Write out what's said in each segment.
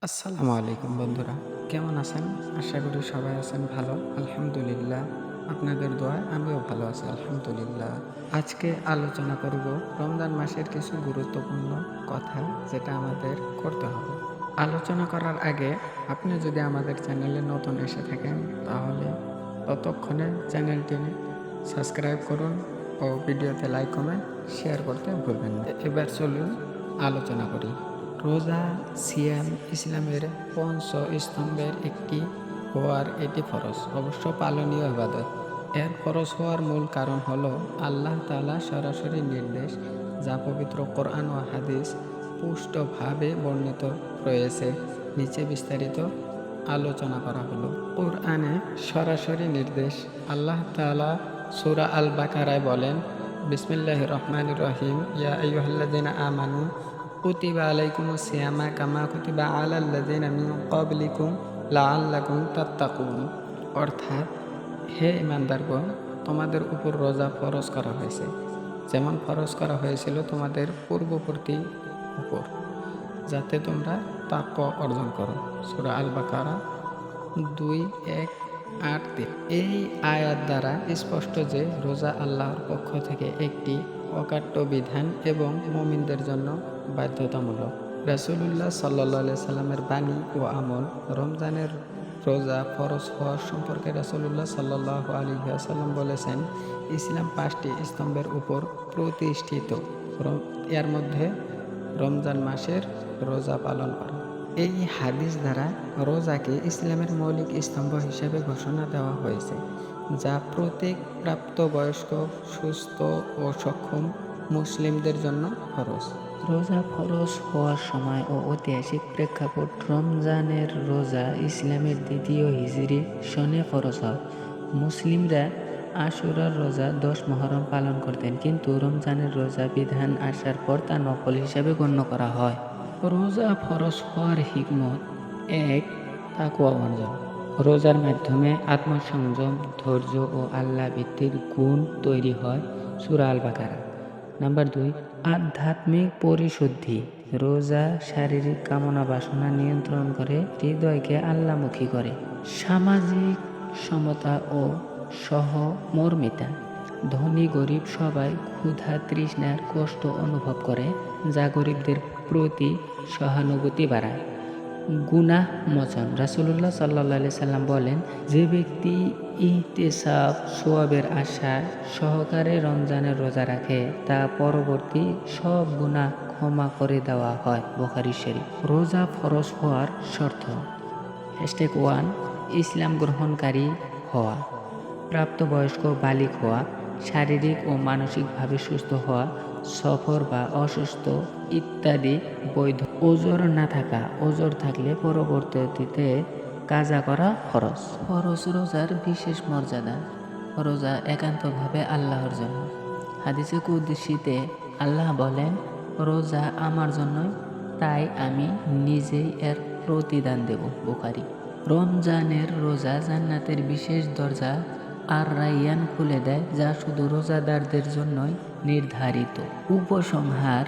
আসসালামু আলাইকুম বন্ধুরা, কেমন আছেন? আশা করি সবাই আছেন ভালো। আলহামদুলিল্লাহ, আপনাদের দোয়ায় আমিও ভালো আছি আলহামদুলিল্লাহ। আজকে আলোচনা করব রমজান মাসের কিছু গুরুত্বপূর্ণ কথা, যেটা আমাদের করতে হবে। আলোচনা করার আগে আপনি যদি আমাদের চ্যানেলে নতুন এসে থাকেন, তাহলে ততক্ষণে চ্যানেলটি সাবস্ক্রাইব করুন ও ভিডিওতে লাইক কমেন্ট শেয়ার করতে ভুলবেন না। এবার চলুন আলোচনা করি। রোজা সিয়াম ইসলামের স্তম্ভের একটি হওয়ার এটি ফরজ, অবশ্য পালনীয় ইবাদত। এর ফরজ হওয়ার মূল কারণ হলো আল্লাহ তাআলা সরাসরি নির্দেশ, যা পবিত্র কোরআন ও হাদিস পুষ্টভাবে বর্ণিত রয়েছে। নিচে বিস্তারিত আলোচনা করা হলো। কোরআনে সরাসরি নির্দেশ। আল্লাহ তাআলা সূরা আল বাকারায় বলেন, বিসমিল্লাহির রহমানির রহিম, ইয়া আইয়ুহাল্লাযীনা আমানু কুতিবা আলাইকুমুস সিয়ামা কামা কুতিবা আলাল্লাযীনা মিন ক্বাবলিকুম লাআল্লাকুম তাত্তাকুন। অর্থাৎ, হে ঈমানদারগণ, তোমাদের উপর রোজা ফরজ করা হয়েছে, যেমন ফরজ করা হয়েছিল তোমাদের পূর্ববর্তী উপর, যাতে তোমরা তাকওয়া অর্জন করো। সূরা আল বাকারা 2:1-8। এই আয়াত দ্বারা স্পষ্ট যে রোজা আল্লাহর পক্ষ থেকে একটি অকাট্য বিধান এবং মুমিনদের জন্য বাধ্যতামূলক। রাসূলুল্লাহ সাল্লাল্লাহু আলাইহি সাল্লামের বাণী ও আমল। রমজানের রোজা ফরজ হওয়ার সম্পর্কে রাসূলুল্লাহ সাল্লাল্লাহু আলাইহি ওয়াসাল্লাম বলেছেন, ইসলাম 5টি স্তম্ভের উপর প্রতিষ্ঠিত, এর মধ্যে রমজান মাসের রোজা পালন করা। এই হাদিস দ্বারা রোজাকে ইসলামের মৌলিক স্তম্ভ হিসেবে ঘোষণা দেওয়া হয়েছে, যা প্রত্যেক প্রাপ্তবয়স্ক, সুস্থ ও সক্ষম মুসলিমদের জন্য ফরজ। রোজা ফরজ হওয়ার সময় ও ঐতিহাসিক প্রেক্ষাপট। রমজানের রোজা ইসলামের 2য় হিজরি সনে ফরজ হয়। মুসলিমরা আশুরার রোজা 10 মুহররম পালন করতেন, কিন্তু রমজানের রোজা বিধান আসার পর তা নফল হিসাবে গণ্য করা হয়। রোজা ফরজ হওয়ার হিকমত: 1. তাকওয়া অর্জন। রোজার মাধ্যমে আত্মসংযম, ধৈর্য ও আল্লাহ ভিত্তিক গুণ তৈরি হয়। সূরা আল বাকারা। নাম্বার 2. আধ্যাত্মিক পরিশুদ্ধি। রোজা শারীরিক কামনা বাসনা নিয়ন্ত্রণ করে, হৃদয়কে আল্লাহমুখী করে। সামাজিক সমতা ও সহমর্মিতা। ধনী গরিব সবাই ক্ষুধা তৃষ্ণার কষ্ট অনুভব করে, যা গরিবদের প্রতি সহানুভূতি বাড়ায়। গুনাহ মোচন। রাসূলুল্লাহ সাল্লাল্লাহু আলাইহি সাল্লাম বলেন, যে ব্যক্তি ইহতিসাব সওয়াবের আশা সহকারে রমজানের রোজা রাখে, তা পরবর্তী সব গুনাহ ক্ষমা করে দেওয়া হয়। বুখারী শরীফ। রোজা ফরজ হওয়ার শর্ত: 1. ইসলাম গ্রহণকারী হওয়া, প্রাপ্তবয়স্ক বালিগ হওয়া, শারীরিক ও মানসিকভাবে সুস্থ হওয়া, সফর বা অসুস্থ ইত্যাদি বৈধ। ওজর না থাকা। ওজর থাকলে পরবর্তীতে কাজা করা ফরজ। ফরজ রোজার বিশেষ মর্যাদা: রোজা একান্তভাবে আল্লাহর জন্য। হাদিসে কুদসিতে আল্লাহ বলেন, রোজা আমার জন্যই, তাই আমি নিজেই এর প্রতিদান দেব। বুখারী। রমজানের রোজা জান্নাতের বিশেষ দরজা আর রায়্যান খুলে দেয়, যা শুধু রোজাদারদের জন্যই নির্ধারিত। উপসংহার: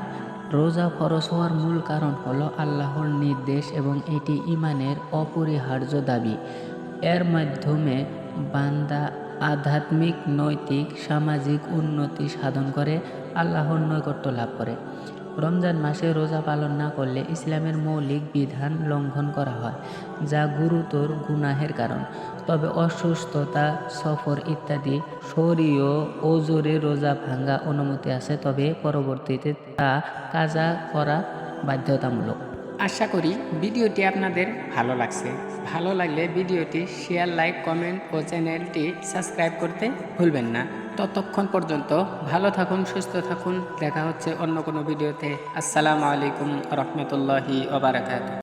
রোজা ফরজ হওয়ার মূল কারণ হলো আল্লাহর নির্দেশ এবং এটি ঈমানের অপরিহার্য দাবি। এর মাধ্যমে বান্দা আধ্যাত্মিক, নৈতিক, সামাজিক উন্নতি সাধন করে, আল্লাহর নৈকট্য লাভ করে। রমজান মাসে রোজা পালন না করলে ইসলামের মৌলিক বিধান লঙ্ঘন করা হয়, যা গুরুতর গুনাহের কারণ। তবে অসুস্থতা, সফর ইত্যাদি শরীয় ওজরে রোজা ভাঙ্গা অনুমতি আছে, তবে পরবর্তীতে তা কাজা করা বাধ্যতামূলক। আশা করি ভিডিওটি আপনাদের ভালো লাগছে। ভালো লাগলে ভিডিওটি শেয়ার, লাইক, কমেন্ট ও চ্যানেলটি সাবস্ক্রাইব করতে ভুলবেন না। ততক্ষণ পর্যন্ত ভালো থাকুন, সুস্থ থাকুন। দেখা হচ্ছে অন্য কোনো ভিডিওতে। আসসালামু আলাইকুম রহমতুল্লাহি ওয়া বারাকাতুহু।